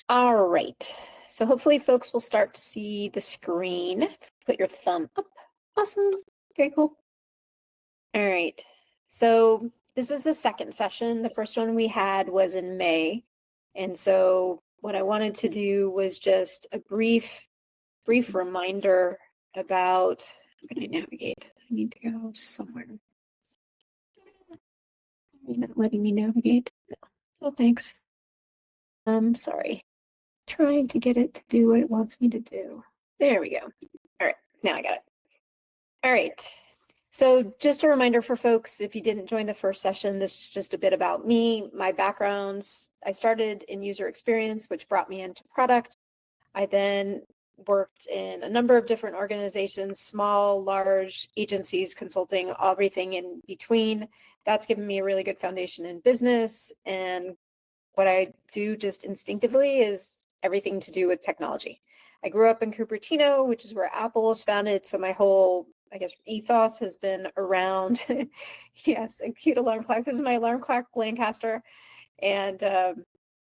All right, so hopefully folks will start to see the screen. Put your thumb up. Awesome, very cool. All right, so this is the second session. The first one we had was in May. And so what I wanted to do was just a brief reminder about, how can I navigate? I need to go somewhere. You're not letting me navigate. No. Oh, thanks. I'm sorry. Trying to get it to do what it wants me to do. There we go. All right, now I got it. All right. So just a reminder for folks, if you didn't join the first session, this is just a bit about me, my backgrounds. I started in user experience, which brought me into product. I then worked in a number of different organizations, small, large agencies, consulting, everything in between. That's given me a really good foundation in business. And what I do just instinctively is everything to do with technology. I grew up in Cupertino, which is where Apple was founded. So my whole, I guess, ethos has been around, yes, a cute alarm clock. This is my alarm clock, Lancaster. And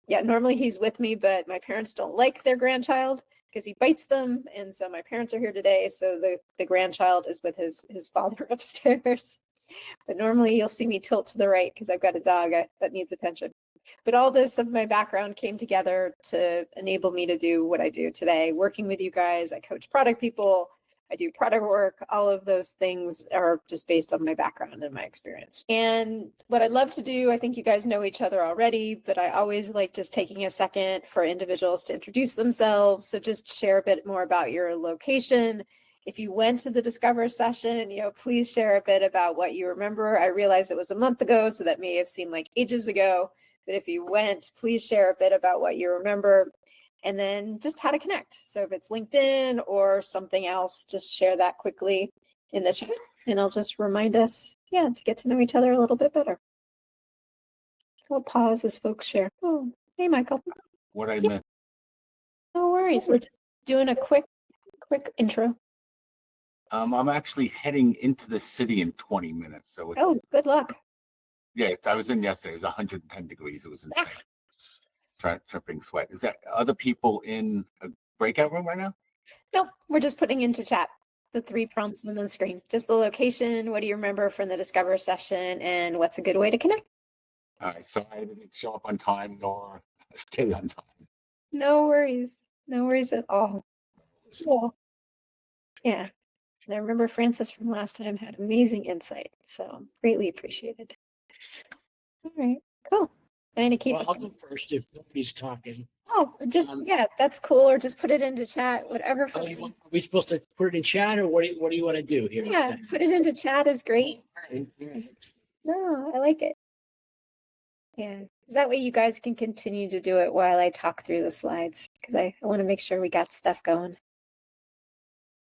yeah, normally he's with me, but my parents don't like their grandchild because he bites them. And so my parents are here today. So the grandchild is with his father upstairs. But normally you'll see me tilt to the right because I've got a dog that needs attention. But all this of my background came together to enable me to do what I do today, working with you guys. I coach product people, I do product work. All of those things are just based on my background and my experience. And what I love to do, I think you guys know each other already, but I always like just taking a second for individuals to introduce themselves. So just share a bit more about your location. If you went to the Discover session, please share a bit about what you remember. I realize it was a month ago, so that may have seemed like ages ago. But if you went, please share a bit about what you remember and then just how to connect. So if it's LinkedIn or something else, just share that quickly in the chat and I'll just remind us, to get to know each other a little bit better. So I'll pause as folks share. Oh, hey, Michael. What I meant. No worries. We're just doing a quick intro. I'm actually heading into the city in 20 minutes. So it's, good luck. Yeah, I was in yesterday. It was 110 degrees. It was insane. Tripping sweat. Is that other people in a breakout room right now? Nope, we're just putting into chat the 3 prompts on the screen. Just the location, what do you remember from the Discover session, and what's a good way to connect? All right, so I didn't show up on time nor stay on time. No worries. No worries at all. Cool. Yeah. And I remember Francis from last time had amazing insight, so greatly appreciated. All right, cool. I'm gonna keep I'll go first if nobody's talking. Oh, just that's cool. Or just put it into chat, whatever. Are we supposed to put it in chat, or what do you want to do here? Yeah, put it into chat is great. No, I like it. Yeah, because that way you guys can continue to do it while I talk through the slides, because I want to make sure we got stuff going.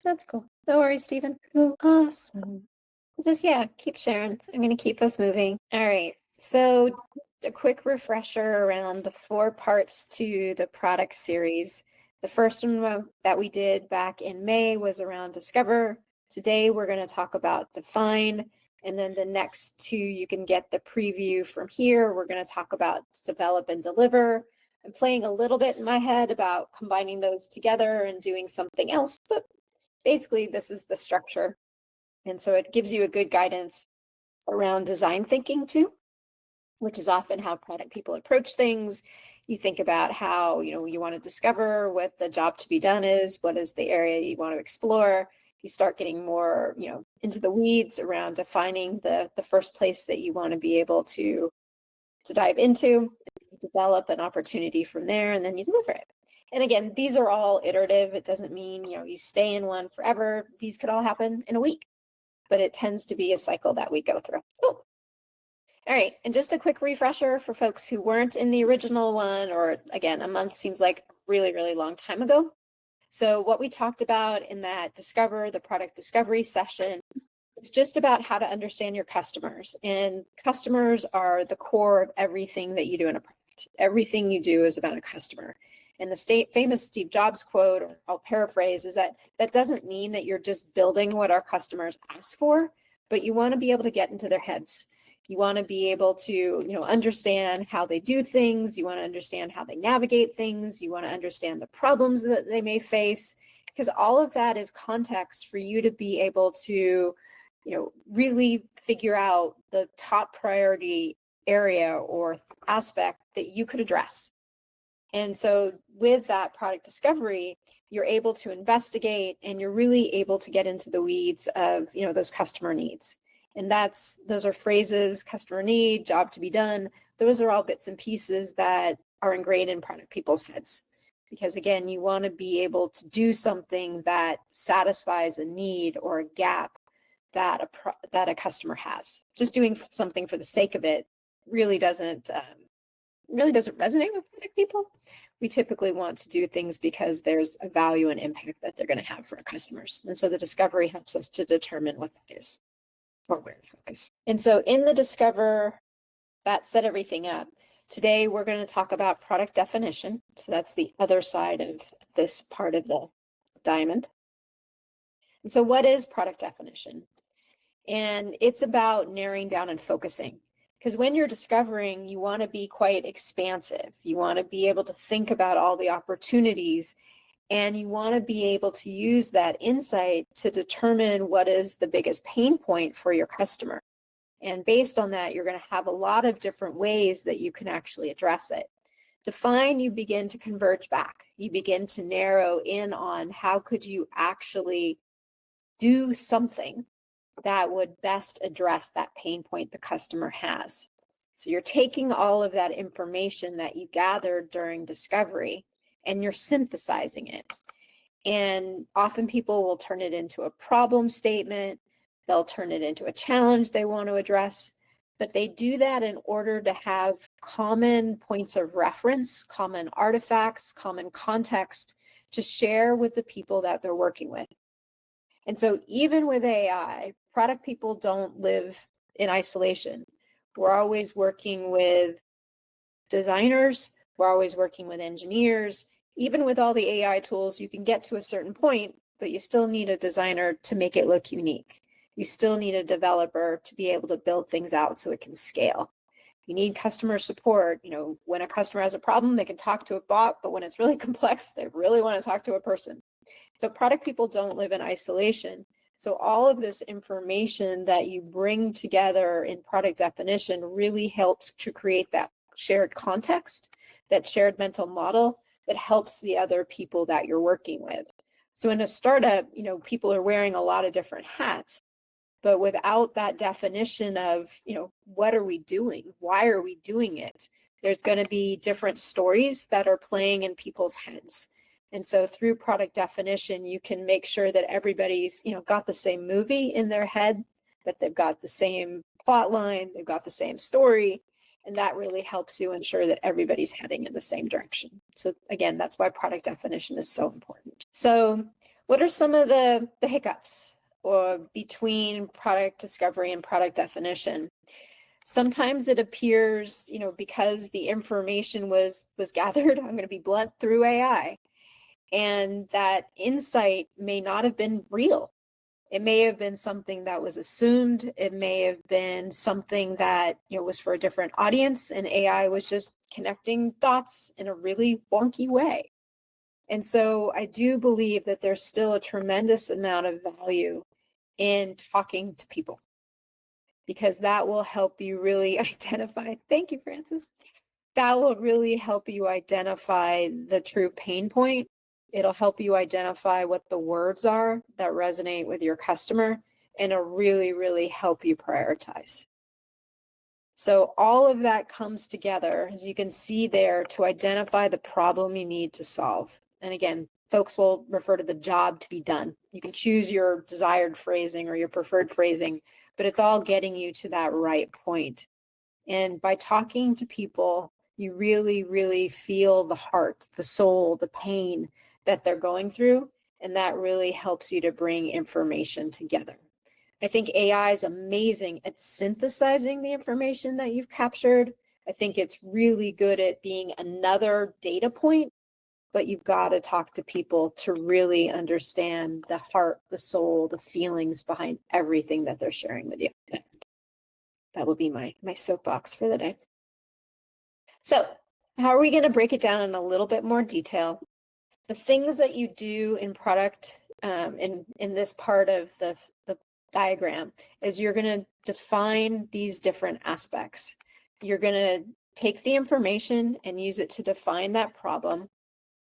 That's cool. No worries, Stephen. Oh, awesome. Just, keep sharing. I'm going to keep us moving. All right. So a quick refresher around the 4 parts to the product series. The first one that we did back in May was around Discover. Today, we're going to talk about Define. And then the next 2, you can get the preview from here. We're going to talk about Develop and Deliver. I'm playing a little bit in my head about combining those together and doing something else, but basically this is the structure. And so it gives you a good guidance around design thinking too, which is often how product people approach things. You think about how, you want to discover what the job to be done is, what is the area you want to explore. You start getting more, into the weeds around defining the first place that you want to be able to dive into, develop an opportunity from there, and then you deliver it. And again, these are all iterative. It doesn't mean, you stay in one forever. These could all happen in a week, but it tends to be a cycle that we go through. Cool. All right, and just a quick refresher for folks who weren't in the original one, or again, a month seems like a really, really long time ago. So what we talked about in that the product discovery session, is just about how to understand your customers. And customers are the core of everything that you do in a product. Everything you do is about a customer. And the famous Steve Jobs quote, or I'll paraphrase, is that doesn't mean that you're just building what our customers ask for, but you want to be able to get into their heads. You want to be able to, understand how they do things. You want to understand how they navigate things. You want to understand the problems that they may face, because all of that is context for you to be able to, really figure out the top priority area or aspect that you could address. And so with that product discovery, you're able to investigate and you're really able to get into the weeds of, those customer needs. And those are phrases: customer need, job to be done. Those are all bits and pieces that are ingrained in product people's heads. Because again, you want to be able to do something that satisfies a need or a gap that a customer has. Just doing something for the sake of it really doesn't resonate with product people. We typically want to do things because there's a value and impact that they're going to have for our customers. And so the discovery helps us to determine what that is or where to focus. And so in the discover, that set everything up. Today, we're going to talk about product definition. So that's the other side of this part of the diamond. And so what is product definition? And it's about narrowing down and focusing. Because when you're discovering, you want to be quite expansive. You want to be able to think about all the opportunities, and you want to be able to use that insight to determine what is the biggest pain point for your customer. And based on that, you're going to have a lot of different ways that you can actually address it. Define, you begin to converge back. You begin to narrow in on how could you actually do something that would best address that pain point the customer has. So you're taking all of that information that you gathered during discovery and you're synthesizing it. And often people will turn it into a problem statement. They'll turn it into a challenge they want to address, but they do that in order to have common points of reference, common artifacts, common context to share with the people that they're working with. And so even with AI, product people don't live in isolation. We're always working with designers, we're always working with engineers. Even with all the AI tools, you can get to a certain point, but you still need a designer to make it look unique. You still need a developer to be able to build things out so it can scale. You need customer support. When a customer has a problem, they can talk to a bot, but when it's really complex, they really want to talk to a person. So product people don't live in isolation. So all of this information that you bring together in product definition really helps to create that shared context, that shared mental model that helps the other people that you're working with. So in a startup, people are wearing a lot of different hats, but without that definition of, what are we doing? Why are we doing it? There's going to be different stories that are playing in people's heads. And so through product definition, you can make sure that everybody's, got the same movie in their head, that they've got the same plot line, they've got the same story, and that really helps you ensure that everybody's heading in the same direction. So again, that's why product definition is so important. So what are some of the hiccups or between product discovery and product definition? Sometimes it appears, because the information was gathered, I'm going to be blunt, through AI. And that insight may not have been real. It may have been something that was assumed. It may have been something that was for a different audience, and AI was just connecting dots in a really wonky way. And so I do believe that there's still a tremendous amount of value in talking to people, because that will help you really identify. Thank you, Francis. That will really help you identify the true pain point. It'll help you identify what the words are that resonate with your customer, and it'll really, really help you prioritize. So all of that comes together, as you can see there, to identify the problem you need to solve. And again, folks will refer to the job to be done. You can choose your desired phrasing or your preferred phrasing, but it's all getting you to that right point. And by talking to people, you really, really feel the heart, the soul, the pain that they're going through. And that really helps you to bring information together. I think AI is amazing at synthesizing the information that you've captured. I think it's really good at being another data point, but you've got to talk to people to really understand the heart, the soul, the feelings behind everything that they're sharing with you. that will be my soapbox for the day. So how are we going to break it down in a little bit more detail? The things that you do in product in this part of the diagram is you're going to define these different aspects. You're going to take the information and use it to define that problem.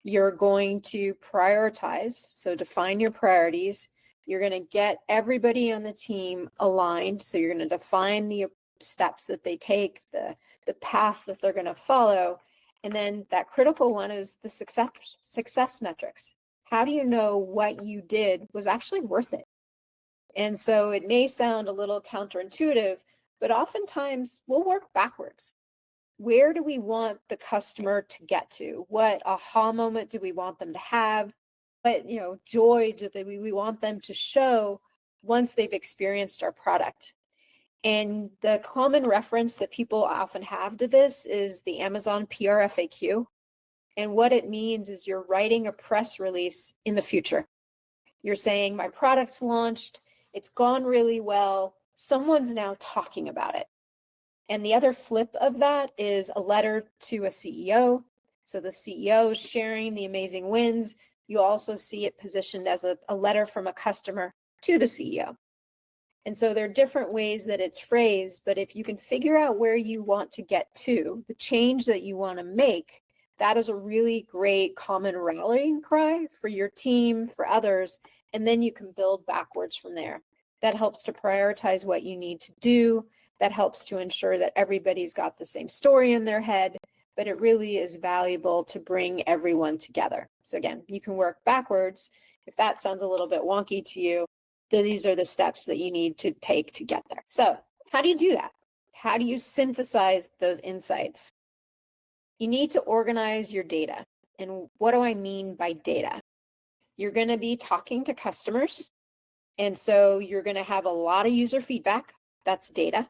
You're going to prioritize, so define your priorities. You're going to get everybody on the team aligned. So you're going to define the steps that they take, the path that they're going to follow. And then that critical one is the success metrics. How do you know what you did was actually worth it? And so it may sound a little counterintuitive, but oftentimes we'll work backwards. Where do we want the customer to get to? What aha moment do we want them to have? What joy do we want them to show once they've experienced our product? And the common reference that people often have to this is the Amazon PR FAQ. And what it means is you're writing a press release in the future. You're saying, my product's launched, it's gone really well, someone's now talking about it. And the other flip of that is a letter to a CEO. So the CEO is sharing the amazing wins. You also see it positioned as a letter from a customer to the CEO. And so there are different ways that it's phrased, but if you can figure out where you want to get to, the change that you want to make, that is a really great common rallying cry for your team, for others, and then you can build backwards from there. That helps to prioritize what you need to do. That helps to ensure that everybody's got the same story in their head, but it really is valuable to bring everyone together. So again, you can work backwards. If that sounds a little bit wonky to you, these are the steps that you need to take to get there. So how do you do that? How do you synthesize those insights? You need to organize your data. And what do I mean by data? You're going to be talking to customers. And so you're going to have a lot of user feedback. That's data.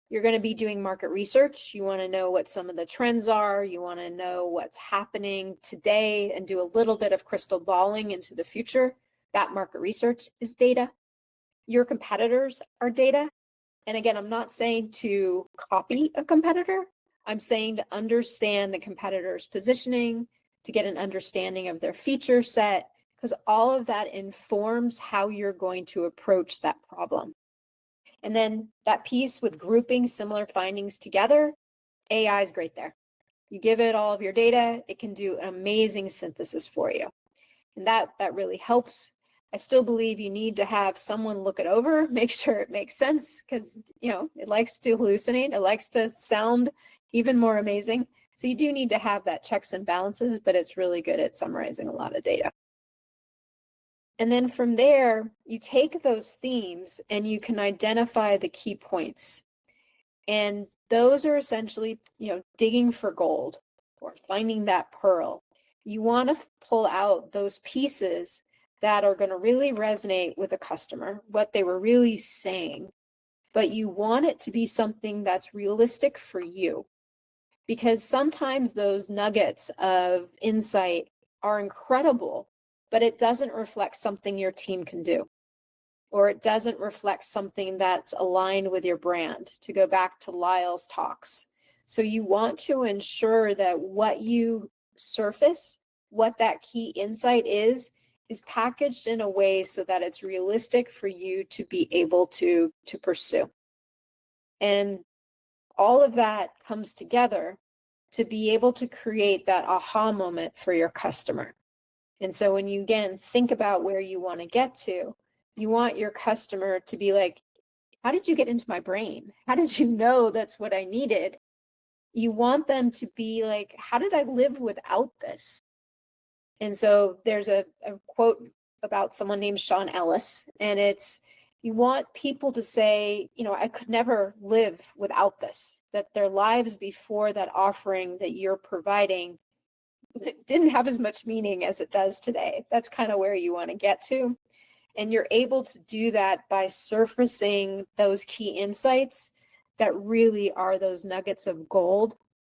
You're going to be doing market research. You want to know what some of the trends are. You want to know what's happening today and do a little bit of crystal balling into the future. That market research is data. Your competitors are data. And again, I'm not saying to copy a competitor. I'm saying to understand the competitor's positioning, to get an understanding of their feature set, because all of that informs how you're going to approach that problem. And then that piece with grouping similar findings together, AI is great there. You give it all of your data, it can do an amazing synthesis for you. And that really helps. I still believe you need to have someone look it over, make sure it makes sense, because it likes to hallucinate, it likes to sound even more amazing. So you do need to have that checks and balances, but it's really good at summarizing a lot of data. And then from there, you take those themes and you can identify the key points. And those are essentially, digging for gold or finding that pearl. You want to pull out those pieces that are going to really resonate with a customer, what they were really saying, but you want it to be something that's realistic for you. Because sometimes those nuggets of insight are incredible, but it doesn't reflect something your team can do, or it doesn't reflect something that's aligned with your brand, to go back to Lyle's talks. So you want to ensure that what you surface, what that key insight is packaged in a way so that it's realistic for you to be able to pursue. And all of that comes together to be able to create that aha moment for your customer. And so when you, again, think about where you want to get to, you want your customer to be like, how did you get into my brain? How did you know that's what I needed? You want them to be like, how did I live without this? And so there's a quote about someone named Sean Ellis, and it's, you want people to say, I could never live without this, that their lives before that offering that you're providing didn't have as much meaning as it does today. That's kind of where you want to get to. And you're able to do that by surfacing those key insights that really are those nuggets of gold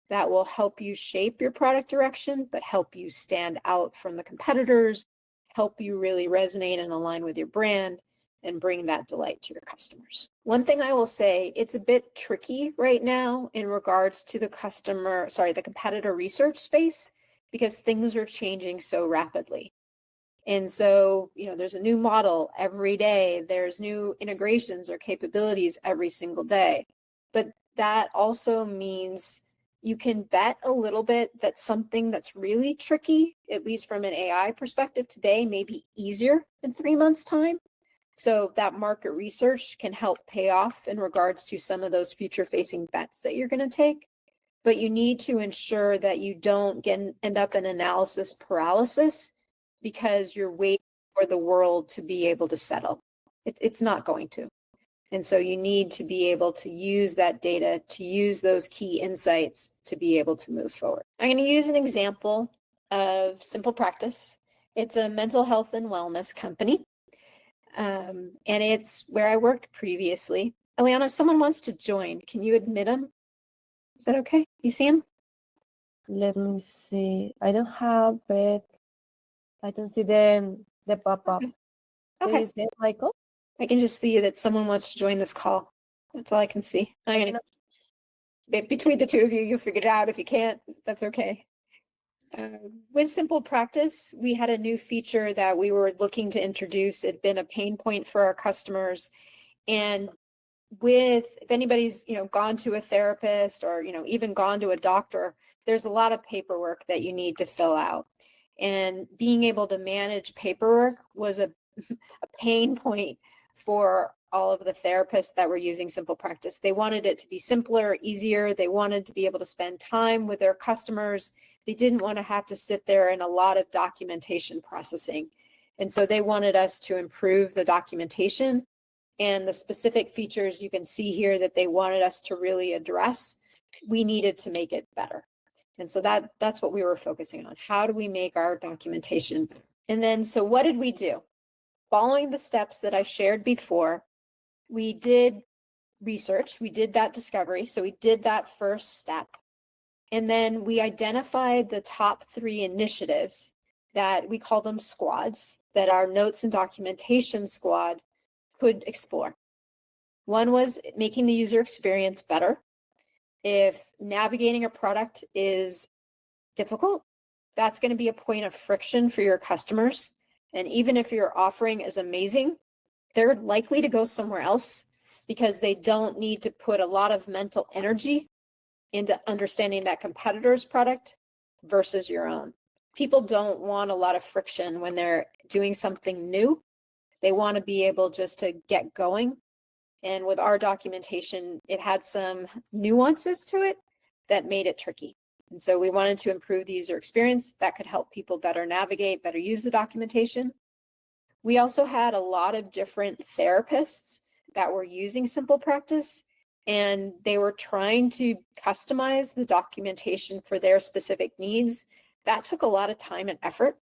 that will help you shape your product direction, but help you stand out from the competitors, help you really resonate and align with your brand, and bring that delight to your customers. One thing I will say, it's a bit tricky right now in regards to the competitor research space, because things are changing so rapidly. And so, there's a new model every day. There's new integrations or capabilities every single day. But that also means you can bet a little bit that something that's really tricky, at least from an AI perspective today, may be easier in 3 months' time. So that market research can help pay off in regards to some of those future-facing bets that you're going to take. But you need to ensure that you don't end up in analysis paralysis because you're waiting for the world to be able to settle. It's not going to. And so you need to be able to use that data, to use those key insights to be able to move forward. I'm going to use an example of Simple Practice. It's a mental health and wellness company. And it's where I worked previously. Eliana, someone wants to join. Can you admit them? Is that okay? You see him? Let me see. I don't have it. I don't see the pop-up. Okay. Do you see it, Michael? I can just see that someone wants to join this call. That's all I can see. Between the two of you, you'll figure it out. If you can't, that's okay. With Simple Practice, we had a new feature that we were looking to introduce. It had been a pain point for our customers. And if anybody's, gone to a therapist or, even gone to a doctor, there's a lot of paperwork that you need to fill out. And being able to manage paperwork was a pain point for all of the therapists that were using Simple Practice. They wanted it to be simpler, easier. They wanted to be able to spend time with their customers. They didn't want to have to sit there in a lot of documentation processing. And so they wanted us to improve the documentation and the specific features you can see here that they wanted us to really address. We needed to make it better. And so that's what we were focusing on. How do we make our documentation better? And then, so what did we do? Following the steps that I shared before, we did research, we did that discovery. So we did that first step. And then we identified the top 3 initiatives that we call them squads, that our notes and documentation squad could explore. One was making the user experience better. If navigating a product is difficult, that's going to be a point of friction for your customers. And even if your offering is amazing, they're likely to go somewhere else because they don't need to put a lot of mental energy into understanding that competitor's product versus your own. People don't want a lot of friction when they're doing something new. They want to be able just to get going. And with our documentation, it had some nuances to it that made it tricky. And so we wanted to improve the user experience that could help people better navigate, better use the documentation. We also had a lot of different therapists that were using Simple Practice, and they were trying to customize the documentation for their specific needs. That took a lot of time and effort.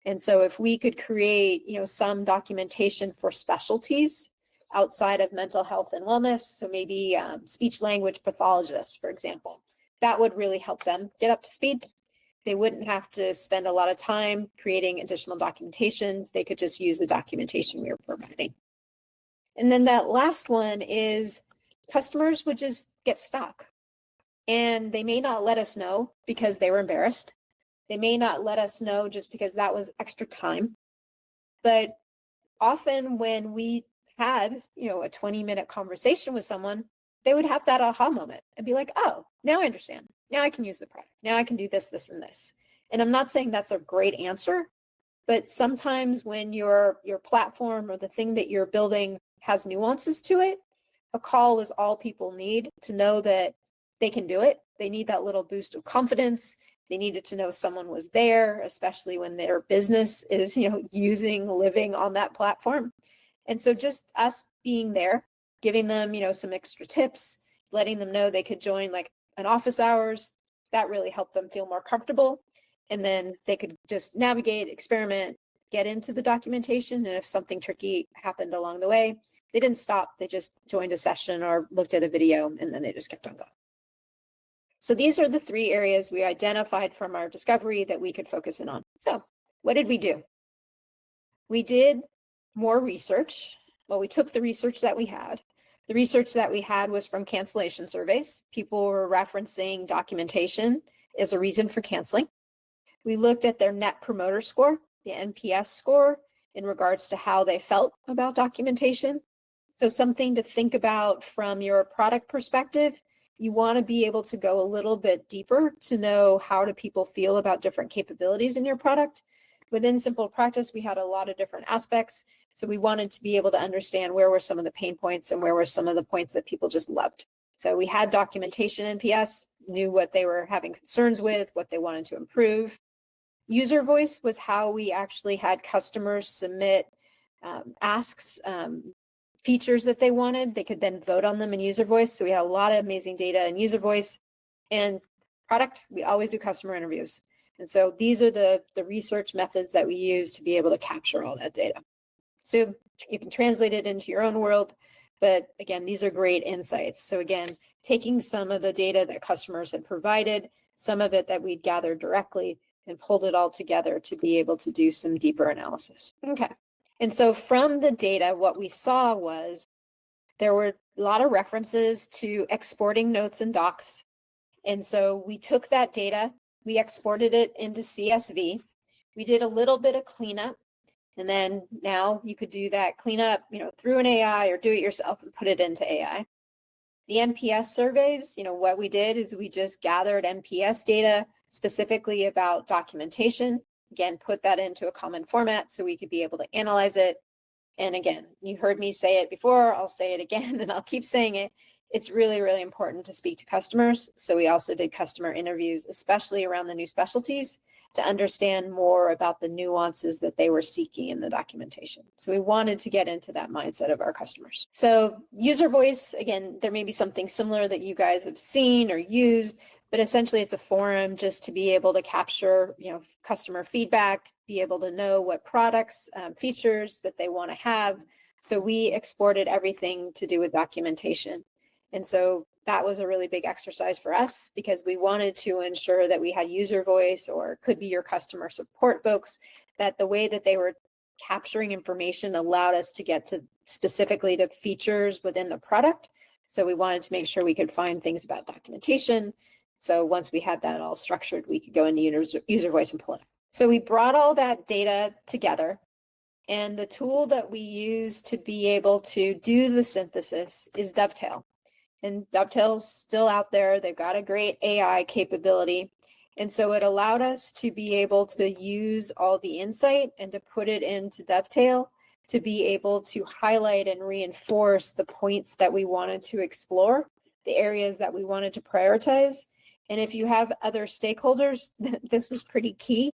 And so if we could create, some documentation for specialties outside of mental health and wellness, so maybe speech language pathologists, for example, that would really help them get up to speed. They wouldn't have to spend a lot of time creating additional documentation. They could just use the documentation we were providing. And then that last one is customers would just get stuck. And they may not let us know because they were embarrassed. They may not let us know just because that was extra time. But often when we had, a 20-minute conversation with someone, they would have that aha moment and be like, oh, now I understand. Now I can use the product. Now I can do this, this, and this. And I'm not saying that's a great answer, but sometimes when your platform or the thing that you're building has nuances to it, a call is all people need to know that they can do it. They need that little boost of confidence. They needed to know someone was there, especially when their business is, living on that platform. And so just us being there, giving them, some extra tips, letting them know they could join like an office hours, that really helped them feel more comfortable. And then they could just navigate, experiment, get into the documentation. And if something tricky happened along the way, they didn't stop. They just joined a session or looked at a video, and then they just kept on going. So these are the 3 areas we identified from our discovery that we could focus in on. So what did we do? We did more research. Well, we took the research that we had. The research that we had was from cancellation surveys. People were referencing documentation as a reason for canceling. We looked at their net promoter score, the NPS score, in regards to how they felt about documentation. So something to think about from your product perspective, you want to be able to go a little bit deeper to know how do people feel about different capabilities in your product. Within Simple Practice, we had a lot of different aspects. So we wanted to be able to understand where were some of the pain points and where were some of the points that people just loved. So we had documentation NPS, knew what they were having concerns with, what they wanted to improve. User voice was how we actually had customers submit asks, features that they wanted. They could then vote on them in user voice. So we had a lot of amazing data in user voice. And product, we always do customer interviews. And so these are the research methods that we use to be able to capture all that data. So you can translate it into your own world. But again, these are great insights. So again, taking some of the data that customers had provided, some of it that we'd gathered directly, and pulled it all together to be able to do some deeper analysis. Okay. And so from the data, what we saw was there were a lot of references to exporting notes and docs. And so we took that data, we exported it into CSV. We did a little bit of cleanup. And then now you could do that cleanup, through an AI or do it yourself and put it into AI. The NPS surveys, what we did is we just gathered NPS data specifically about documentation. Again, put that into a common format so we could be able to analyze it. And again, you heard me say it before, I'll say it again, and I'll keep saying it. It's really, really important to speak to customers. So we also did customer interviews, especially around the new specialties, to understand more about the nuances that they were seeking in the documentation. So we wanted to get into that mindset of our customers. So user voice, again, there may be something similar that you guys have seen or used, but essentially it's a forum just to be able to capture, customer feedback, be able to know what products, features that they want to have. So we exported everything to do with documentation. And so that was a really big exercise for us because we wanted to ensure that we had user voice, or could be your customer support folks, that the way that they were capturing information allowed us to get to specifically to features within the product. So we wanted to make sure we could find things about documentation. So once we had that all structured, we could go into user voice and pull it. So we brought all that data together. And the tool that we use to be able to do the synthesis is Dovetail. And Dovetail's still out there. They've got a great AI capability. And so it allowed us to be able to use all the insight and to put it into Dovetail to be able to highlight and reinforce the points that we wanted to explore, the areas that we wanted to prioritize. And if you have other stakeholders, this was pretty key.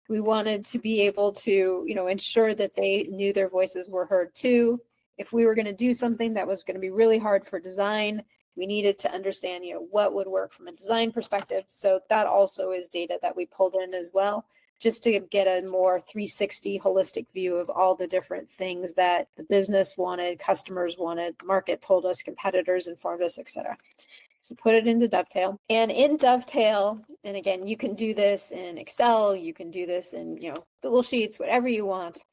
We wanted to be able to, ensure that they knew their voices were heard too. If we were going to do something that was going to be really hard for design, we needed to understand, what would work from a design perspective. So that also is data that we pulled in as well, just to get a more 360 holistic view of all the different things that the business wanted, customers wanted, the market told us, competitors informed us, et cetera. So put it into Dovetail. And in Dovetail, and again, you can do this in Excel, you can do this in, Google Sheets, whatever you want,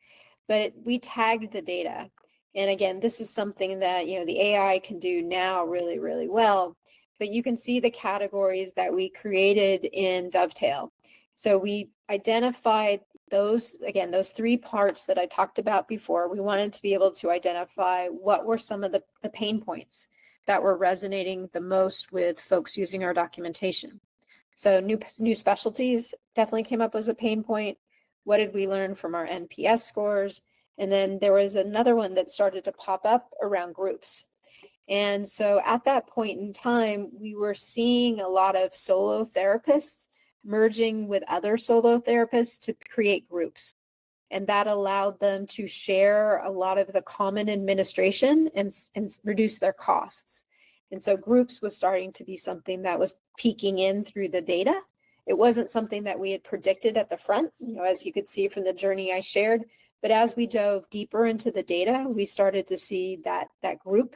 but we tagged the data. And again, this is something that, the AI can do now really, really well, but you can see the categories that we created in Dovetail. So we identified those 3 parts that I talked about before. We wanted to be able to identify what were some of the pain points that were resonating the most with folks using our documentation. So new specialties definitely came up as a pain point. What did we learn from our NPS scores? And then there was another one that started to pop up around groups. And so at that point in time, we were seeing a lot of solo therapists merging with other solo therapists to create groups. And that allowed them to share a lot of the common administration and reduce their costs. And so groups was starting to be something that was peeking in through the data. It wasn't something that we had predicted at the front, as you could see from the journey I shared. But as we dove deeper into the data, we started to see that group,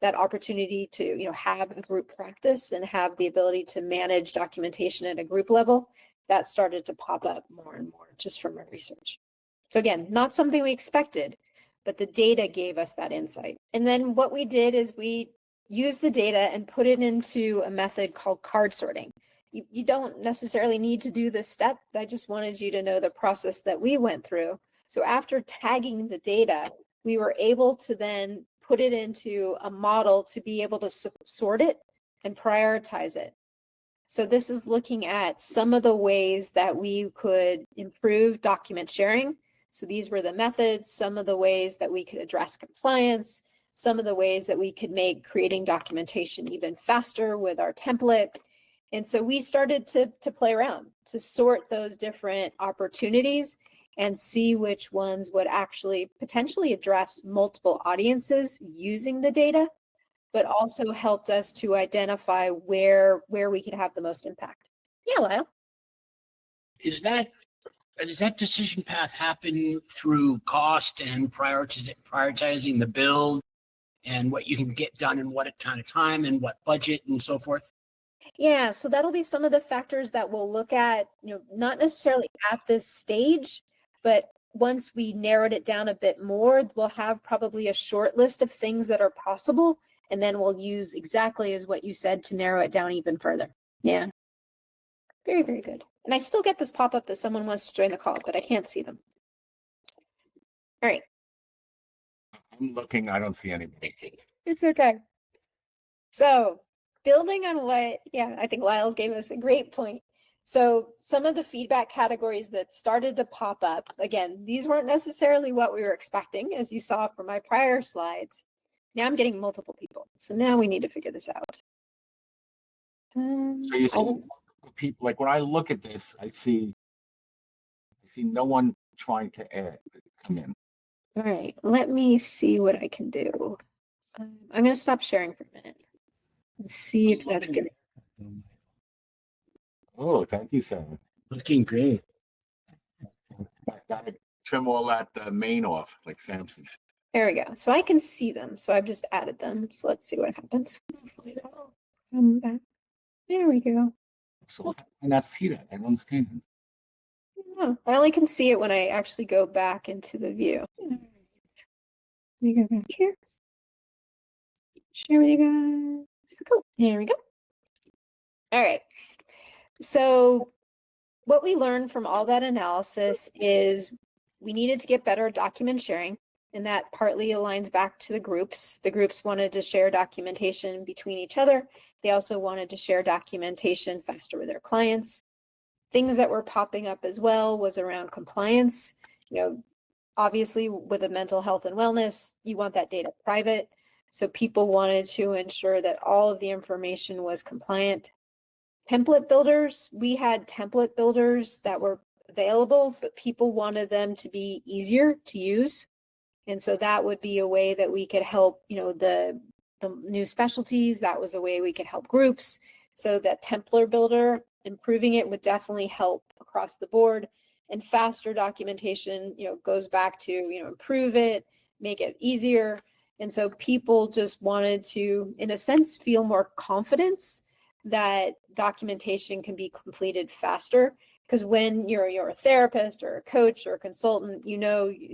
that opportunity to have a group practice and have the ability to manage documentation at a group level. That started to pop up more and more just from our research. So again, not something we expected, but the data gave us that insight. And then what we did is we used the data and put it into a method called card sorting. You don't necessarily need to do this step, but I just wanted you to know the process that we went through. So after tagging the data, we were able to then put it into a model to be able to sort it and prioritize it. So this is looking at some of the ways that we could improve document sharing. So these were the methods, some of the ways that we could address compliance, some of the ways that we could make creating documentation even faster with our template. And so we started to play around to sort those different opportunities and see which ones would actually potentially address multiple audiences using the data, but also helped us to identify where we could have the most impact. Yeah, Lyle. Does that decision path happen through cost and prioritizing the build and what you can get done in what kind of time and what budget and so forth? Yeah, so that'll be some of the factors that we'll look at, not necessarily at this stage, but once we narrowed it down a bit more, we'll have probably a short list of things that are possible, and then we'll use exactly as what you said to narrow it down even further. Yeah. Very, very good. And I still get this pop-up that someone wants to join the call, but I can't see them. All right. I'm looking, I don't see anybody. It's okay. So building on what, I think Lyle gave us a great point. So some of the feedback categories that started to pop up, again, these weren't necessarily what we were expecting, as you saw from my prior slides. Now I'm getting multiple people. So now we need to figure this out. So you see people, like when I look at this, I see no one trying to come in. All right, let me see what I can do. I'm going to stop sharing for a minute and see if that's good. Oh, thank you, sir. Looking great. Gotta trim all that mane off, like Samson. There we go. So I can see them. So I've just added them. So let's see what happens. Hopefully that'll come back. There we go. So how can I not see that? I don't understand. No, I only can see it when I actually go back into the view. Let me go back here. Share with you guys. Cool. There we go. All right. So what we learned from all that analysis is we needed to get better document sharing, and that partly aligns back to the groups. The groups wanted to share documentation between each other. They also wanted to share documentation faster with their clients. Things that were popping up as well was around compliance. Obviously with a mental health and wellness, you want that data private. So people wanted to ensure that all of the information was compliant. Template builders, we had template builders that were available, but people wanted them to be easier to use. And so that would be a way that we could help, the new specialties. That was a way we could help groups. So that template builder, improving it would definitely help across the board. And faster documentation, goes back to, improve it, make it easier. And so people just wanted to, in a sense, feel more confidence that documentation can be completed faster. Because when you're a therapist or a coach or a consultant,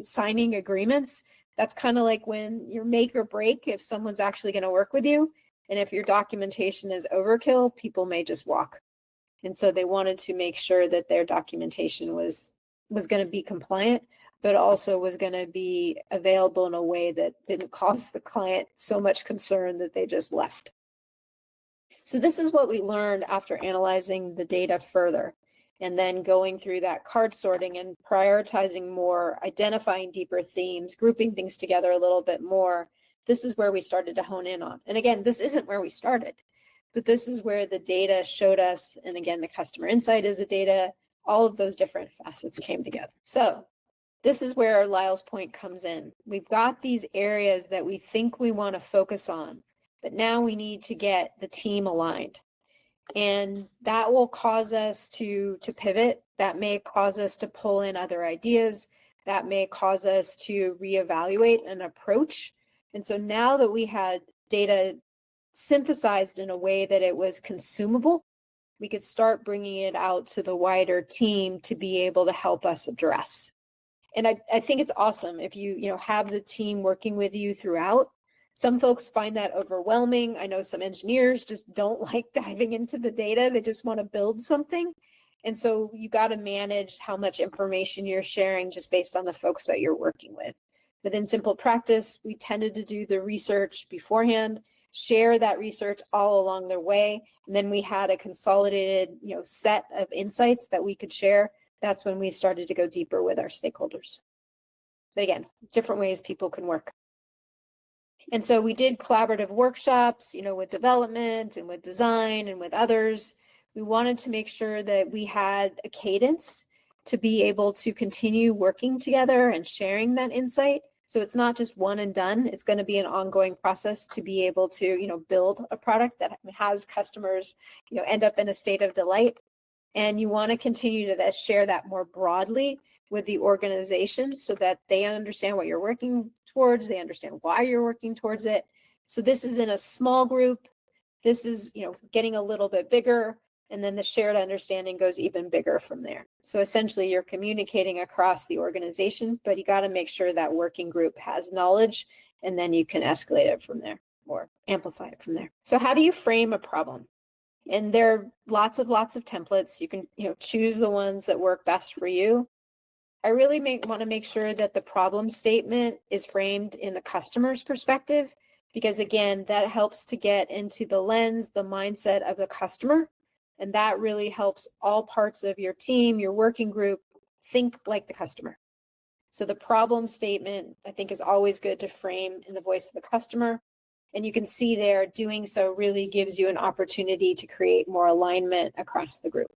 signing agreements, that's kind of like when you're make or break if someone's actually going to work with you. And if your documentation is overkill, people may just walk. And so they wanted to make sure that their documentation was going to be compliant, but also was going to be available in a way that didn't cause the client so much concern that they just left. So this is what we learned after analyzing the data further, and then going through that card sorting and prioritizing more, identifying deeper themes, grouping things together a little bit more. This is where we started to hone in on. And again, this isn't where we started, but this is where the data showed us. And again, the customer insight is the data, all of those different facets came together. So this is where Lyle's point comes in. We've got these areas that we think we want to focus on, but now we need to get the team aligned. And that will cause us to pivot. That may cause us to pull in other ideas. That may cause us to reevaluate an approach. And so now that we had data synthesized in a way that it was consumable, we could start bringing it out to the wider team to be able to help us address. And I think it's awesome if you have the team working with you throughout. Some folks find that overwhelming. I know some engineers just don't like diving into the data. They just want to build something. And so you got to manage how much information you're sharing just based on the folks that you're working with. Within Simple Practice, we tended to do the research beforehand, share that research all along their way. And then we had a consolidated, set of insights that we could share. That's when we started to go deeper with our stakeholders. But again, different ways people can work. And so we did collaborative workshops, with development and with design and with others. We wanted to make sure that we had a cadence to be able to continue working together and sharing that insight. So it's not just one and done. It's going to be an ongoing process to be able to, build a product that has customers, end up in a state of delight. And you want to continue to share that more broadly with the organization so that they understand what you're working towards, they understand why you're working towards it. So this is in a small group. This is, getting a little bit bigger, and then the shared understanding goes even bigger from there. So essentially you're communicating across the organization, but you got to make sure that working group has knowledge, and then you can escalate it from there or amplify it from there. So how do you frame a problem? And there are lots of templates. You can, choose the ones that work best for you. I really want to make sure that the problem statement is framed in the customer's perspective, because again, that helps to get into the lens, the mindset of the customer. And that really helps all parts of your team, your working group, think like the customer. So the problem statement, I think, is always good to frame in the voice of the customer. And you can see there, doing so really gives you an opportunity to create more alignment across the group.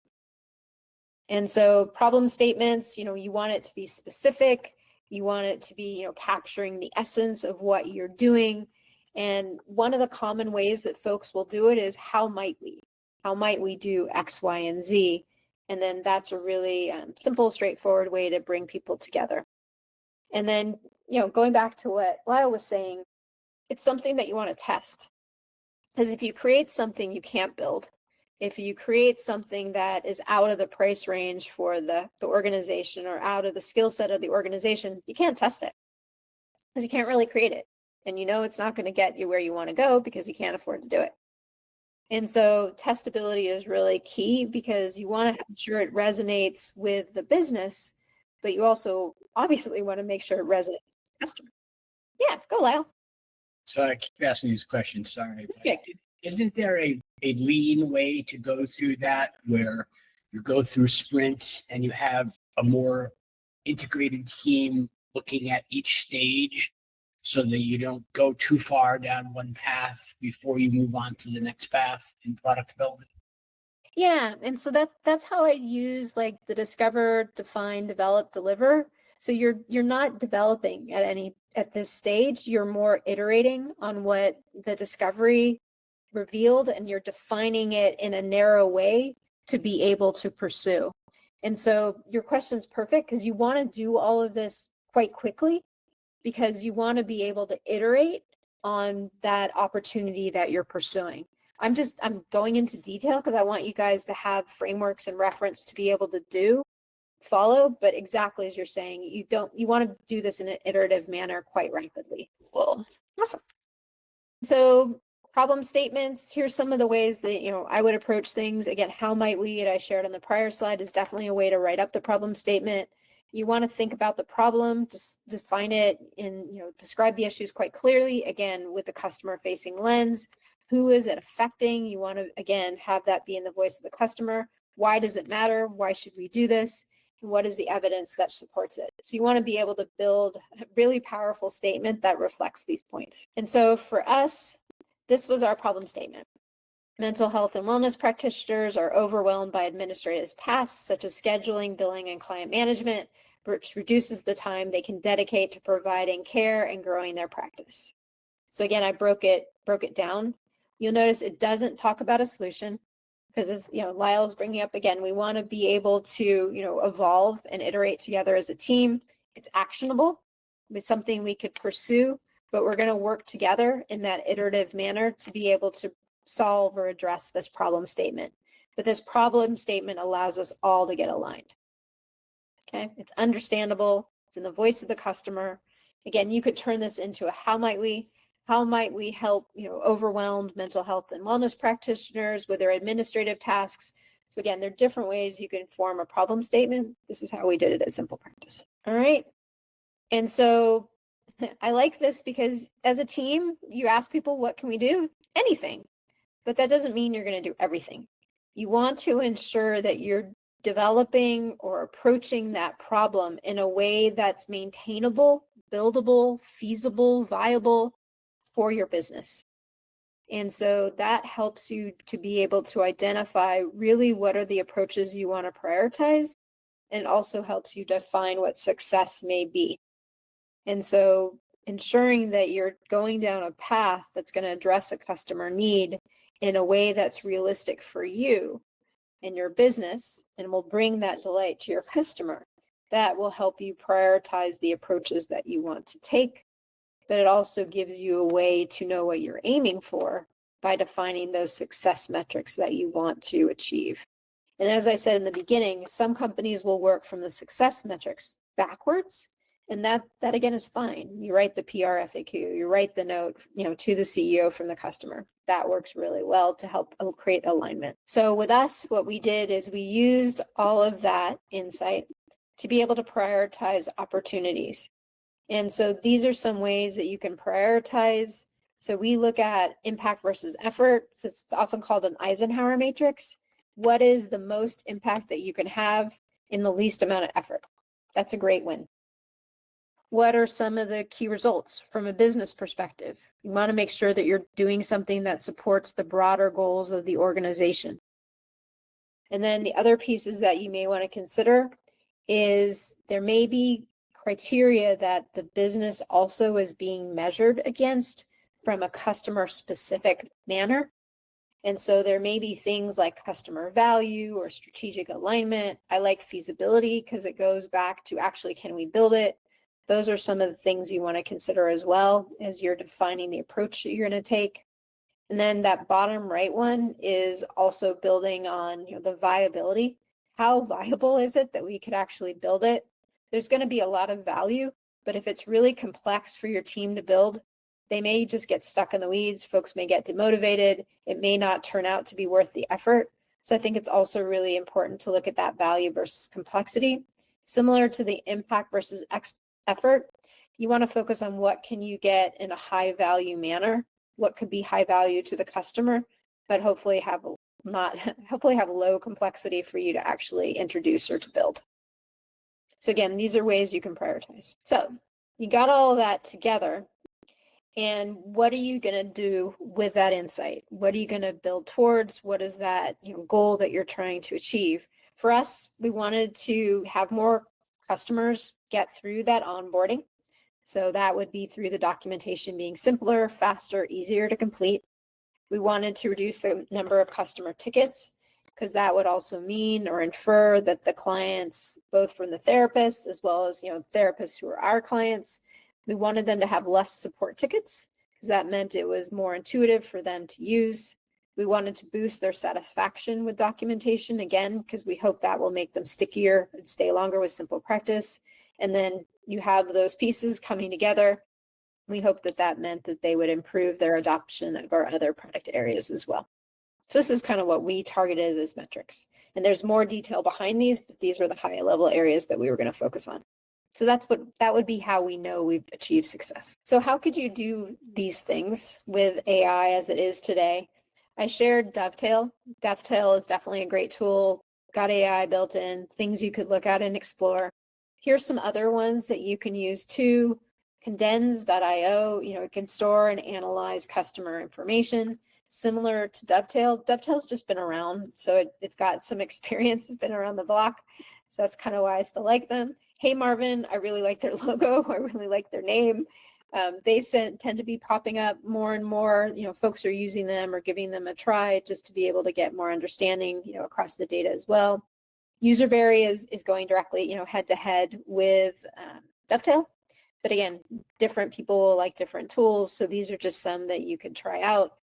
And so problem statements, you want it to be specific. You want it to be, capturing the essence of what you're doing. And one of the common ways that folks will do it is, how might we? How might we do X, Y, and Z? And then that's a really simple, straightforward way to bring people together. And then, going back to what Lyle was saying, it's something that you want to test. Because if you create something you can't build, if you create something that is out of the price range for the organization or out of the skill set of the organization, you can't test it because you can't really create it. And it's not going to get you where you want to go because you can't afford to do it. And so testability is really key, because you want to ensure it resonates with the business, but you also obviously want to make sure it resonates with the customer. Yeah, go Lyle. So I keep asking these questions, sorry. Perfect. Isn't there a lean way to go through that, where you go through sprints and you have a more integrated team looking at each stage so that you don't go too far down one path before you move on to the next path in product development? Yeah, and so that's how I use like the discover, define, develop, deliver. So you're not developing at this stage. You're more iterating on what the discovery revealed, and you're defining it in a narrow way to be able to pursue. And so your question's perfect, because you want to do all of this quite quickly, because you want to be able to iterate on that opportunity that you're pursuing. I'm going into detail because I want you guys to have frameworks and reference to be able to follow, but exactly as you're saying, you want to do this in an iterative manner quite rapidly. Cool. Awesome. So problem statements, here's some of the ways that, I would approach things. Again, how might we, that I shared on the prior slide, is definitely a way to write up the problem statement. You want to think about the problem, just define it and, describe the issues quite clearly, again, with the customer facing lens. Who is it affecting? You want to, again, have that be in the voice of the customer. Why does it matter? Why should we do this? And what is the evidence that supports it? So you want to be able to build a really powerful statement that reflects these points. And so for us, this was our problem statement. Mental health and wellness practitioners are overwhelmed by administrative tasks such as scheduling, billing, and client management, which reduces the time they can dedicate to providing care and growing their practice. So again, I broke it down. You'll notice it doesn't talk about a solution, because as Lyle's bringing up again, we want to be able to evolve and iterate together as a team. It's actionable. It's something we could pursue, but we're going to work together in that iterative manner to be able to solve or address this problem statement. But this problem statement allows us all to get aligned. Okay, it's understandable, It's in the voice of the customer. Again, you could turn this into a how might we help, overwhelmed mental health and wellness practitioners with their administrative tasks. So again, there are different ways you can form a problem statement. This is how we did it at Simple Practice. All right. And so I like this because as a team, you ask people, what can we do? Anything. But that doesn't mean you're going to do everything. You want to ensure that you're developing or approaching that problem in a way that's maintainable, buildable, feasible, viable for your business. And so that helps you to be able to identify really what are the approaches you want to prioritize, and it also helps you define what success may be. And so ensuring that you're going down a path that's going to address a customer need in a way that's realistic for you and your business and will bring that delight to your customer, that will help you prioritize the approaches that you want to take. But it also gives you a way to know what you're aiming for by defining those success metrics that you want to achieve. And as I said in the beginning, some companies will work from the success metrics backwards. And that again is fine. You write the PR FAQ, you write the note, to the CEO from the customer. That works really well to help create alignment. So with us, what we did is we used all of that insight to be able to prioritize opportunities. And so these are some ways that you can prioritize. So we look at impact versus effort. So it's often called an Eisenhower matrix. What is the most impact that you can have in the least amount of effort? That's a great win. What are some of the key results from a business perspective? You want to make sure that you're doing something that supports the broader goals of the organization. And then the other pieces that you may want to consider is there may be criteria that the business also is being measured against from a customer specific manner. And so there may be things like customer value or strategic alignment. I like feasibility because it goes back to actually, can we build it? Those are some of the things you want to consider as well as you're defining the approach that you're going to take. And then that bottom right one is also building on the viability. How viable is it that we could actually build it? There's going to be a lot of value, but if it's really complex for your team to build, they may just get stuck in the weeds. Folks may get demotivated. It may not turn out to be worth the effort. So I think it's also really important to look at that value versus complexity. Similar to the impact versus effort, you want to focus on what can you get in a high value manner, what could be high value to the customer, but hopefully have low complexity for you to actually introduce or to build. So again, these are ways you can prioritize. So you got all of that together, and what are you going to do with that insight? What are you going to build towards? What is that goal that you're trying to achieve? For us, we wanted to have more customers get through that onboarding. So that would be through the documentation being simpler, faster, easier to complete. We wanted to reduce the number of customer tickets because that would also mean or infer that the clients, both from the therapists as well as therapists who are our clients, we wanted them to have less support tickets because that meant it was more intuitive for them to use. We wanted to boost their satisfaction with documentation, again, because we hope that will make them stickier and stay longer with Simple Practice. And then you have those pieces coming together. We hope that that meant that they would improve their adoption of our other product areas as well. So this is kind of what we targeted as metrics. And there's more detail behind these, but these were the high level areas that we were going to focus on. So that would be how we know we've achieved success. So how could you do these things with AI as it is today? I shared Dovetail. Dovetail is definitely a great tool, got AI built in, things you could look at and explore. Here's some other ones that you can use too. Condense.io, it can store and analyze customer information. Similar to Dovetail. Dovetail's just been around, so it's got some experience, it's been around the block. So that's kind of why I still like them. Hey Marvin, I really like their logo. I really like their name. They tend to be popping up more and more. Folks are using them or giving them a try just to be able to get more understanding, across the data as well. Userberry is going directly, head to head with Dovetail. But again, different people like different tools. So these are just some that you can try out.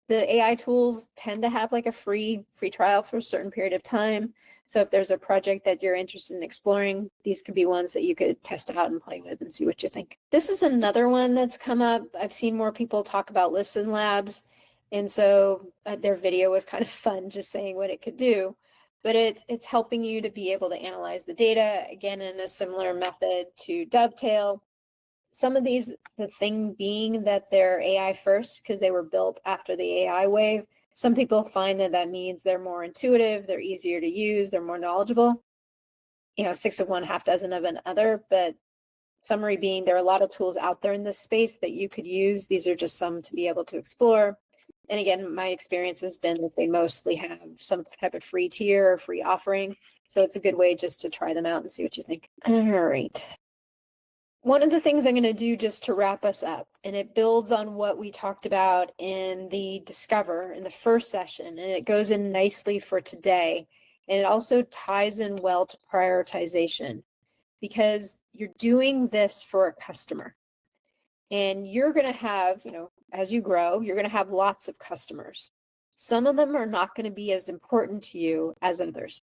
The AI tools tend to have like a free trial for a certain period of time. So if there's a project that you're interested in exploring, these could be ones that you could test out and play with and see what you think. This is another one that's come up. I've seen more people talk about Listen Labs. And so their video was kind of fun, just saying what it could do. But it's helping you to be able to analyze the data, again, in a similar method to Dovetail. Some of these, the thing being that they're AI first because they were built after the AI wave. Some people find that that means they're more intuitive, they're easier to use, they're more knowledgeable. 6 of one, half dozen of another. But summary being, there are a lot of tools out there in this space that you could use. These are just some to be able to explore. And again, my experience has been that they mostly have some type of free tier or free offering. So it's a good way just to try them out and see what you think. All right. One of the things I'm going to do just to wrap us up, and it builds on what we talked about in the Discover in the first session, and it goes in nicely for today. And it also ties in well to prioritization, because you're doing this for a customer. And you're going to have, as you grow, you're going to have lots of customers. Some of them are not going to be as important to you as others.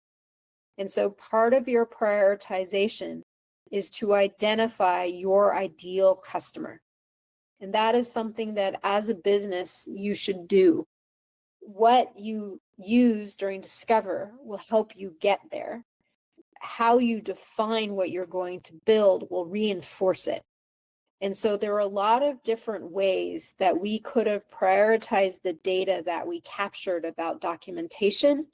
And so part of your prioritization is to identify your ideal customer. And that is something that as a business you should do. What you use during Discover will help you get there. How you define what you're going to build will reinforce it. And so there are a lot of different ways that we could have prioritized the data that we captured about documentation.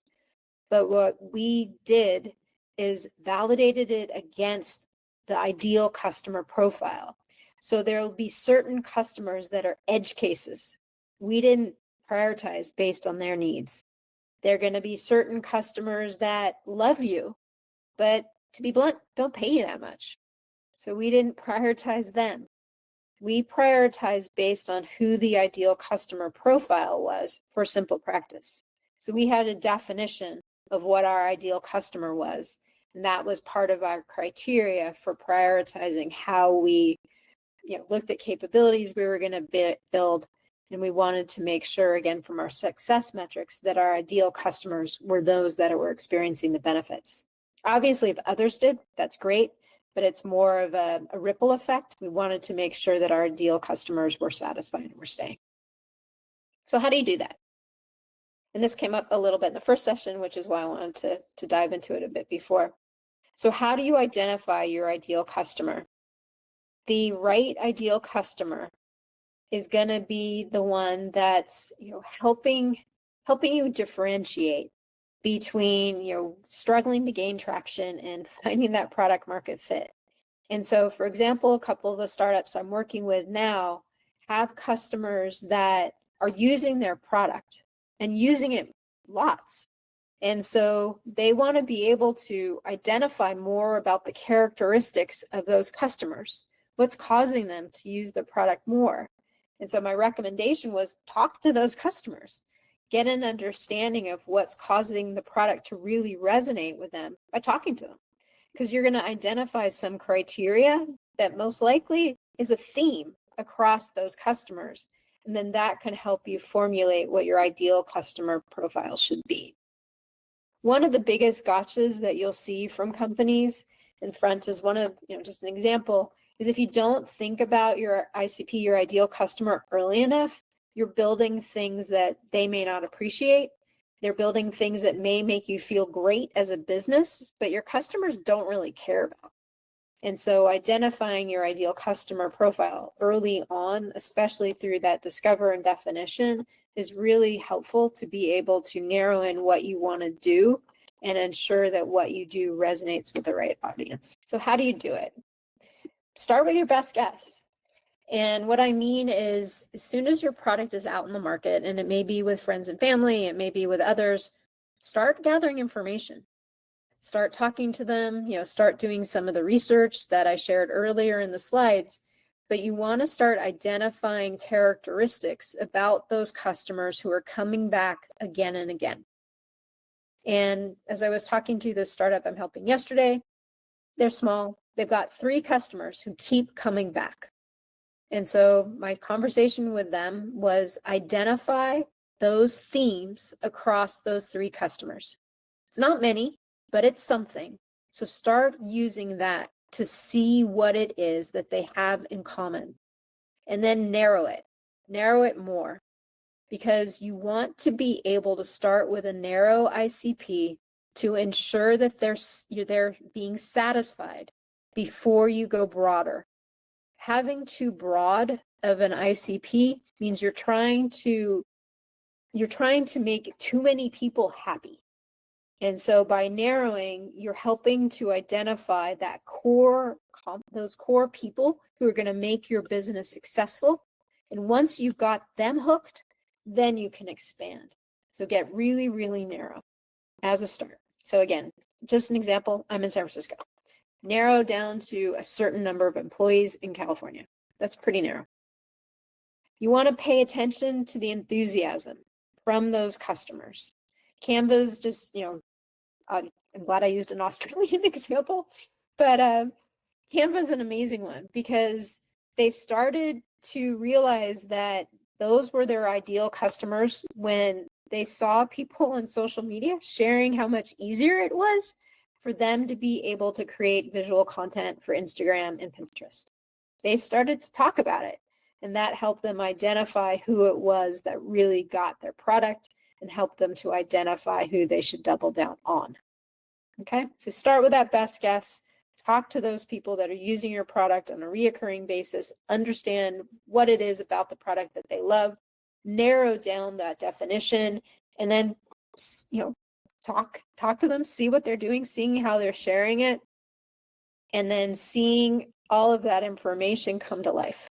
But what we did is validated it against the ideal customer profile. So there will be certain customers that are edge cases. We didn't prioritize based on their needs. There are going to be certain customers that love you, but to be blunt, don't pay you that much. So we didn't prioritize them. We prioritized based on who the ideal customer profile was for simple practice. So we had a definition of what our ideal customer was. And that was part of our criteria for prioritizing how we looked at capabilities we were going to build. And we wanted to make sure, again, from our success metrics, that our ideal customers were those that were experiencing the benefits. Obviously, if others did, that's great. But it's more of a ripple effect. We wanted to make sure that our ideal customers were satisfied and were staying. So how do you do that? And this came up a little bit in the first session, which is why I wanted to dive into it a bit before. So how do you identify your ideal customer? The right ideal customer is going to be the one that's helping you differentiate between struggling to gain traction and finding that product market fit. And so, for example, a couple of the startups I'm working with now have customers that are using their product and using it lots. And so they want to be able to identify more about the characteristics of those customers, what's causing them to use the product more. And so my recommendation was talk to those customers. Get an understanding of what's causing the product to really resonate with them by talking to them, because you're going to identify some criteria that most likely is a theme across those customers. And then that can help you formulate what your ideal customer profile should be. One of the biggest gotchas that you'll see from companies in front is one of, just an example, is if you don't think about your ICP, your ideal customer, early enough, you're building things that they may not appreciate. They're building things that may make you feel great as a business, but your customers don't really care about. And so identifying your ideal customer profile early on, especially through that discover and definition, is really helpful to be able to narrow in what you want to do and ensure that what you do resonates with the right audience. So how do you do it? Start with your best guess. And what I mean is, as soon as your product is out in the market, and it may be with friends and family, it may be with others, start gathering information. Start talking to them, start doing some of the research that I shared earlier in the slides, but you want to start identifying characteristics about those customers who are coming back again and again. And as I was talking to the startup I'm helping yesterday, they're small. They've got 3 customers who keep coming back. And so my conversation with them was identify those themes across those 3 customers. It's not many, but it's something. So start using that to see what it is that they have in common, and then narrow it more, because you want to be able to start with a narrow ICP to ensure that they're being satisfied before you go broader. Having too broad of an ICP means you're trying to make too many people happy. And so by narrowing, you're helping to identify that those core people who are going to make your business successful. And once you've got them hooked, then you can expand. So get really, really narrow as a start. So again, just an example, I'm in San Francisco. Narrow down to a certain number of employees in California. That's pretty narrow. You want to pay attention to the enthusiasm from those customers. Canva's just, I'm glad I used an Australian example, but Canva's an amazing one because they started to realize that those were their ideal customers when they saw people on social media sharing how much easier it was for them to be able to create visual content for Instagram and Pinterest. They started to talk about it, and that helped them identify who it was that really got their product and helped them to identify who they should double down on. Okay, so start with that best guess. Talk to those people that are using your product on a reoccurring basis, understand what it is about the product that they love, narrow down that definition, and then, talk to them, see what they're doing, seeing how they're sharing it, and then seeing all of that information come to life.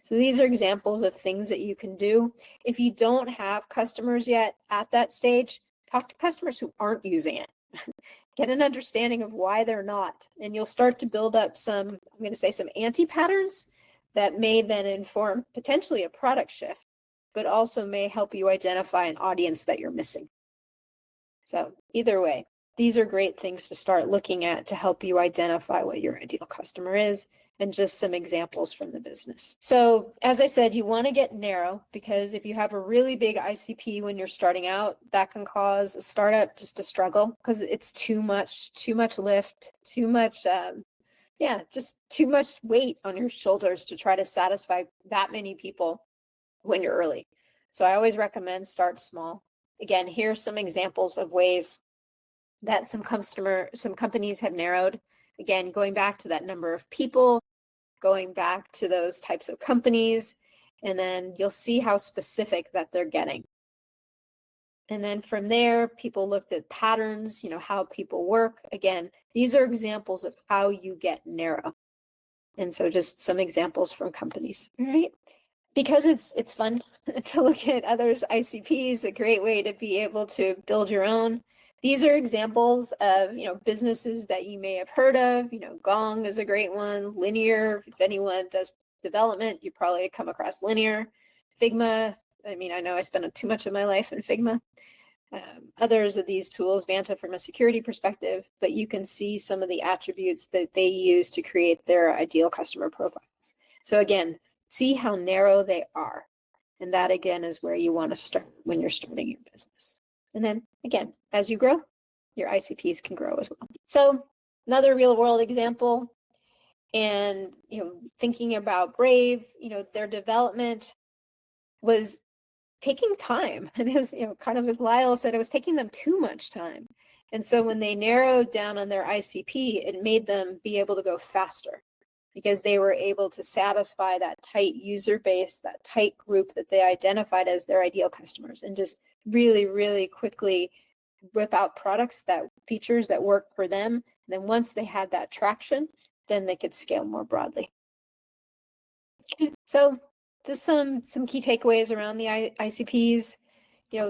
So these are examples of things that you can do. If you don't have customers yet at that stage, talk to customers who aren't using it. Get an understanding of why they're not, and you'll start to build up some anti-patterns that may then inform potentially a product shift, but also may help you identify an audience that you're missing. So either way, these are great things to start looking at to help you identify what your ideal customer is, and just some examples from the business. So as I said, you want to get narrow, because if you have a really big ICP when you're starting out, that can cause a startup just to struggle because it's too much lift, too much, just too much weight on your shoulders to try to satisfy that many people when you're early. So I always recommend start small. Again, here's some examples of ways that some companies have narrowed. Again, going back to that number of people, going back to those types of companies, and then you'll see how specific that they're getting. And then from there, people looked at patterns, how people work. Again, these are examples of how you get narrow. And so just some examples from companies, all right? Because it's fun to look at others' ICPs, a great way to be able to build your own. These are examples of, businesses that you may have heard of. Gong is a great one. Linear, if anyone does development, you probably come across Linear. Figma, I know I spent too much of my life in Figma. Others of these tools, Vanta from a security perspective, but you can see some of the attributes that they use to create their ideal customer profiles. So again, see how narrow they are. And that again is where you want to start when you're starting your business. And then again, as you grow, your ICPs can grow as well. So another real world example, and thinking about Brave, their development was taking time. And as as Lyle said, it was taking them too much time. And so when they narrowed down on their ICP, it made them be able to go faster, because they were able to satisfy that tight user base, that tight group that they identified as their ideal customers, and just really, really quickly whip out features that work for them. And then once they had that traction, then they could scale more broadly. Okay. So just some key takeaways around the ICPs.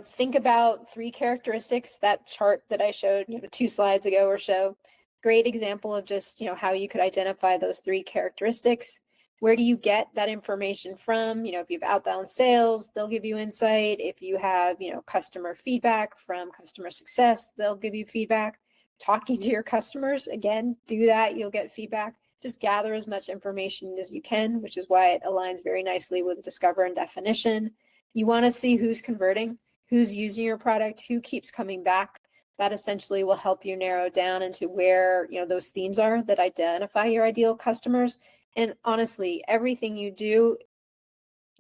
Think about 3 characteristics, that chart that I showed 2 slides ago or so. Great example of just how you could identify those 3 characteristics. Where do you get that information from? If you have outbound sales, they'll give you insight. If you have customer feedback from customer success, they'll give you feedback. Talking to your customers, again, do that, you'll get feedback. Just gather as much information as you can, which is why it aligns very nicely with discover and definition. You want to see who's converting. who's using your product, who keeps coming back. That essentially will help you narrow down into where, those themes are that identify your ideal customers. And honestly, everything you do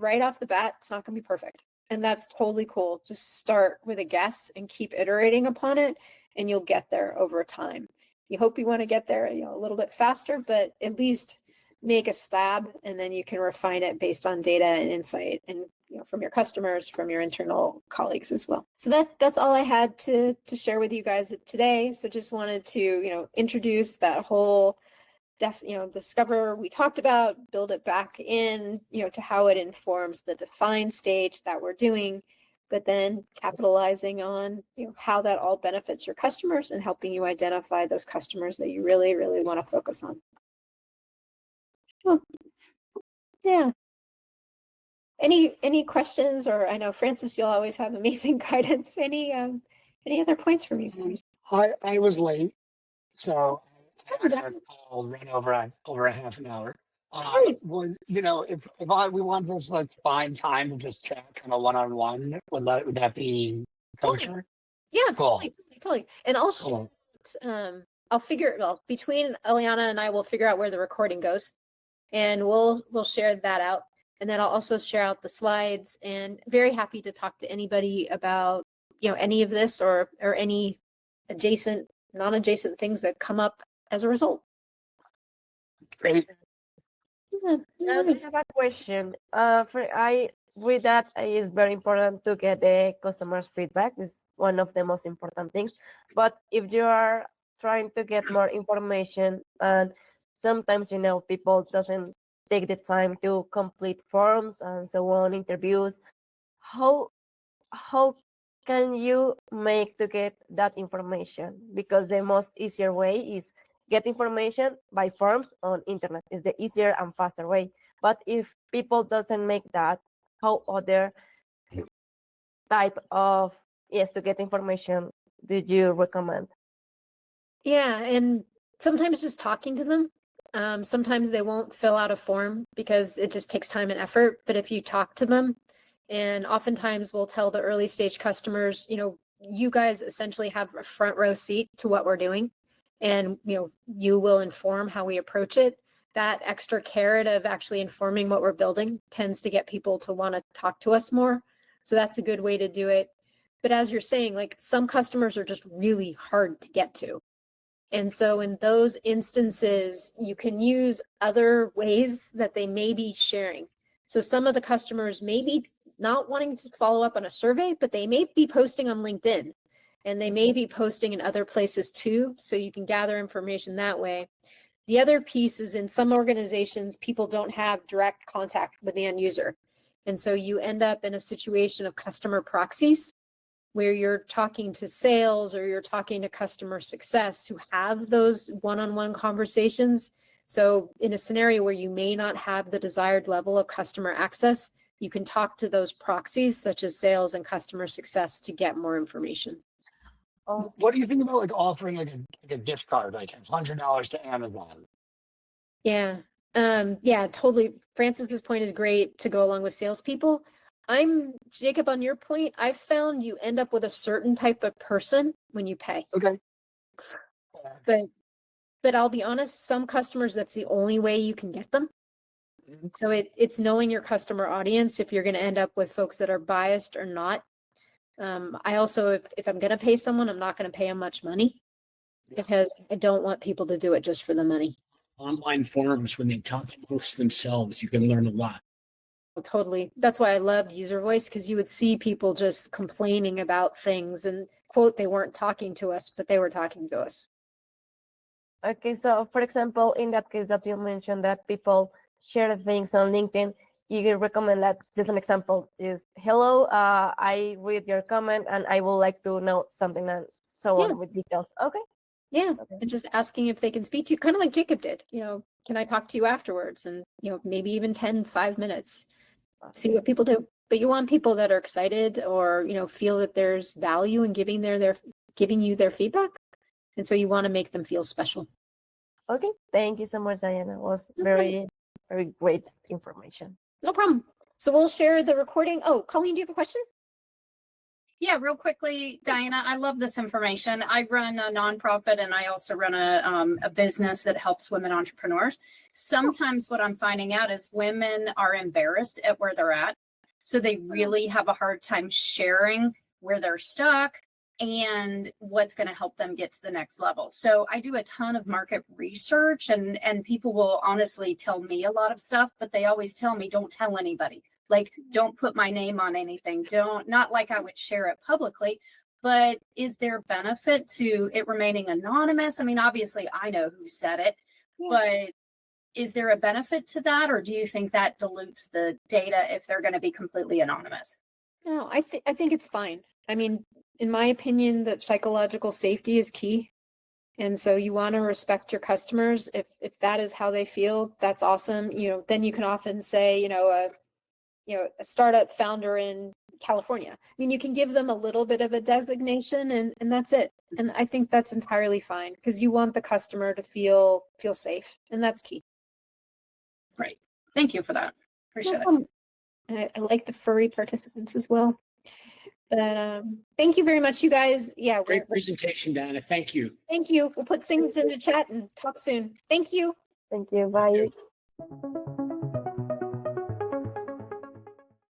right off the bat, it's not going to be perfect. And that's totally cool. Just start with a guess and keep iterating upon it, and you'll get there over time. You hope you want to get there, a little bit faster, but at least make a stab, and then you can refine it based on data and insight, and from your customers, from your internal colleagues as well. So that's all I had to share with you guys today. So just wanted to introduce that whole discover we talked about, build it back in to how it informs the define stage that we're doing, but then capitalizing on how that all benefits your customers and helping you identify those customers that you really, really want to focus on. Oh, yeah. Any questions? Or I know, Francis, you'll always have amazing guidance. Any other points for me? I was late, so I'll run over a half an hour. Would, if we want to just like find time to just chat kind of one-on-one, would that be kosher? Yeah, Cool. totally. And I'll share, between Eliana and I will figure out where the recording goes, and we'll share that out. And then I'll also share out the slides, and very happy to talk to anybody about, any of this or any adjacent, non-adjacent things that come up as a result. Great. Yeah, I have a question. With that, it's very important to get the customer's feedback. It's one of the most important things. But if you are trying to get more information, and sometimes people doesn't take the time to complete forms and so on, interviews, how can you make to get that information? Because the most easier way is get information by forms on internet. Is the easier and faster way. But if people doesn't make that, how other type of to get information did you recommend? Yeah, and sometimes just talking to them. Sometimes they won't fill out a form because it just takes time and effort. But if you talk to them, and oftentimes we'll tell the early stage customers, you guys essentially have a front row seat to what we're doing, and you will inform how we approach it. That extra carrot of actually informing what we're building tends to get people to want to talk to us more. So that's a good way to do it. But as you're saying, like, some customers are just really hard to get to. And so in those instances, you can use other ways that they may be sharing. So some of the customers may be not wanting to follow up on a survey, but they may be posting on LinkedIn, and they may be posting in other places too. So you can gather information that way. The other piece is, in some organizations, people don't have direct contact with the end user. And so you end up in a situation of customer proxies, where you're talking to sales or you're talking to customer success who have those one-on-one conversations. So in a scenario where you may not have the desired level of customer access, you can talk to those proxies such as sales and customer success to get more information. What do you think about like offering like a gift card, like $100 to Amazon? Yeah, totally. Francis's point is great to go along with salespeople. Jacob, on your point, I've found you end up with a certain type of person when you pay. Okay. But I'll be honest, some customers, that's the only way you can get them. So it's knowing your customer audience if you're going to end up with folks that are biased or not. I also, if I'm going to pay someone, I'm not going to pay them much money, because I don't want people to do it just for the money. Online forums, when they talk amongst themselves, you can learn a lot. Totally. That's why I loved user voice, because you would see people just complaining about things and quote, they weren't talking to us, but they were talking to us. Okay, so for example, in that case that you mentioned that people share things on LinkedIn, you can recommend that, just an example is, hello, I read your comment and I would like to know something, and so on with details. Okay. Yeah, Okay. and just asking if they can speak to you, kind of like Jacob did, can I talk to you afterwards? And, maybe even 5 minutes, see what people do. But you want people that are excited or, feel that there's value in giving you their feedback. And so you want to make them feel special. Okay, thank you so much, Diana. It was very, very great information. No problem. So we'll share the recording. Oh, Colleen, do you have a question? Yeah, real quickly, Diana, I love this information. I run a nonprofit and I also run a business that helps women entrepreneurs. Sometimes what I'm finding out is women are embarrassed at where they're at. So they really have a hard time sharing where they're stuck and what's going to help them get to the next level. So I do a ton of market research and people will honestly tell me a lot of stuff, but they always tell me, don't tell anybody. Like, don't put my name on anything. Not like I would share it publicly, but is there benefit to it remaining anonymous? I mean, obviously I know who said it, but is there a benefit to that? Or do you think that dilutes the data if they're going to be completely anonymous? No, I think it's fine. I mean, in my opinion, that psychological safety is key. And so you want to respect your customers. If that is how they feel, that's awesome. Then you can often say, a startup founder in California. I mean, you can give them a little bit of a designation and that's it. And I think that's entirely fine because you want the customer to feel safe. And that's key. Right. Thank you for that. Appreciate it. I like the furry participants as well. But thank you very much, you guys. Yeah. Great presentation, Diana. Thank you. Thank you. We'll put things into chat and talk soon. Thank you. Thank you. Bye.